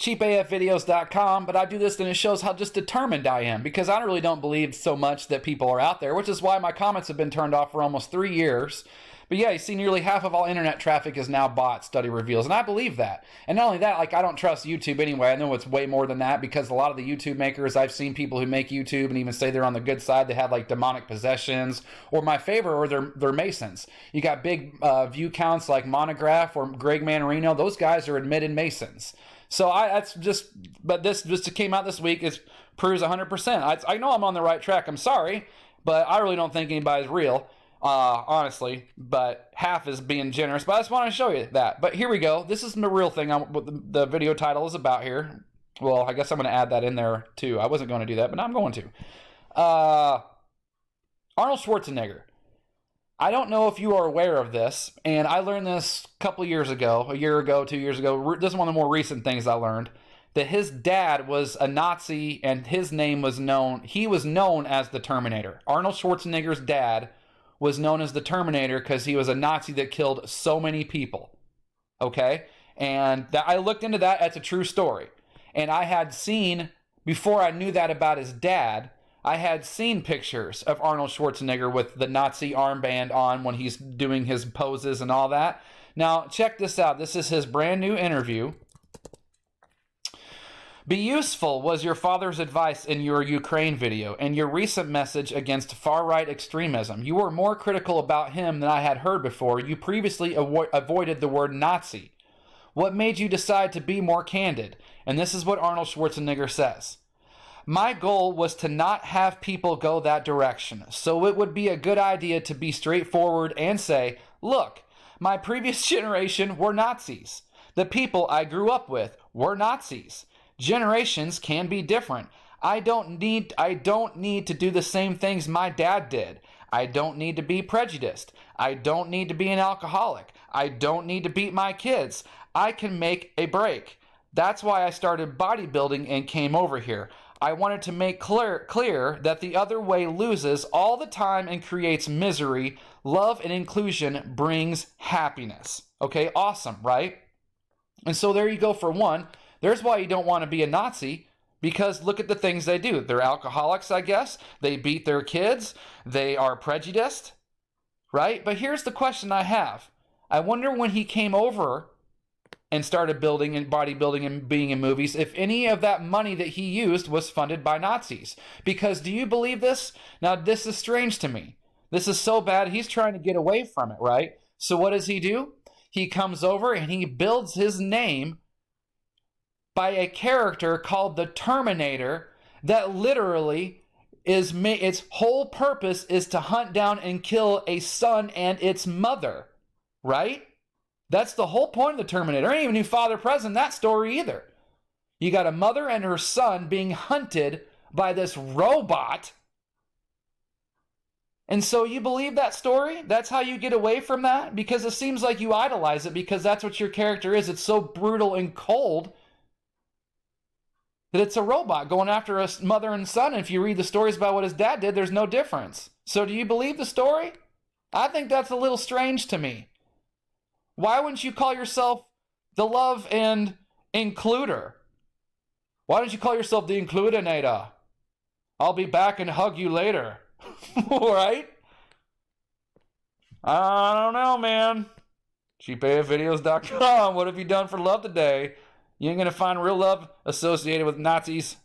cheapafvideos.com, but I do this and it shows how just determined I am, because I really don't believe so much that people are out there, which is why my comments have been turned off for almost 3 years. But yeah, you see, nearly half of all internet traffic is now bot, study reveals, and I believe that. And not only that, like, I don't trust YouTube anyway. I know it's way more than that, because a lot of the YouTube makers, I've seen people who make YouTube and even say they're on the good side, they have like demonic possessions, or my favorite, or they're Masons. You got big view counts like Monograph or Greg Manarino. Those guys are admitted Masons. So but this just came out this week, is proves 100%. I know I'm on the right track. I'm sorry, but I really don't think anybody's real. Honestly, but half is being generous. But I just want to show you that. But here we go. This is the real thing. What the video title is about here. Well, I guess I'm going to add that in there too. I wasn't going to do that, but now I'm going to. Arnold Schwarzenegger. I don't know if you are aware of this, and I learned this a couple years ago, a year ago, 2 years ago. This is one of the more recent things I learned. That his dad was a Nazi, and his name was known. He was known as the Terminator. Arnold Schwarzenegger's dad was known as the Terminator because he was a Nazi that killed so many people. Okay? And I looked into that. That's a true story. And I had seen, before I knew that about his dad, I had seen pictures of Arnold Schwarzenegger with the Nazi armband on when he's doing his poses and all that. Now, check this out. This is his brand new interview. Be useful was your father's advice in your Ukraine video and your recent message against far-right extremism. You were more critical about him than I had heard before. You previously avoided the word Nazi. What made you decide to be more candid? And this is what Arnold Schwarzenegger says. My goal was to not have people go that direction, so it would be a good idea to be straightforward and say, look, my previous generation were Nazis. The people I grew up with were Nazis. Generations can be different. I don't need to do the same things my dad did. I don't need to be prejudiced. I don't need to be an alcoholic. I don't need to beat my kids. I can make a break. That's why I started bodybuilding and came over here. I wanted to make clear that the other way loses all the time and creates misery. Love and inclusion brings happiness. Okay, awesome, right? And so there you go for one. There's why you don't want to be a Nazi, because look at the things they do. They're alcoholics, I guess. They beat their kids. They are prejudiced, right? But here's the question I have. I wonder when he came over and started building and bodybuilding and being in movies, if any of that money that he used was funded by Nazis. Because do you believe this? Now, this is strange to me. This is so bad. He's trying to get away from it, right? So what does he do? He comes over and he builds his name by a character called the Terminator that literally its whole purpose is to hunt down and kill a son and its mother, right? That's the whole point of the Terminator. There ain't even any father present in that story either. You got a mother and her son being hunted by this robot. And so you believe that story? That's how you get away from that? Because it seems like you idolize it because that's what your character is. It's so brutal and cold that it's a robot going after a mother and son. And if you read the stories about what his dad did, there's no difference. So do you believe the story? I think that's a little strange to me. Why wouldn't you call yourself the love and includer? Why don't you call yourself the includinator? I'll be back and hug you later. Right? I don't know, man. cheapafvideos.com. What have you done for love today? You ain't going to find real love associated with Nazis.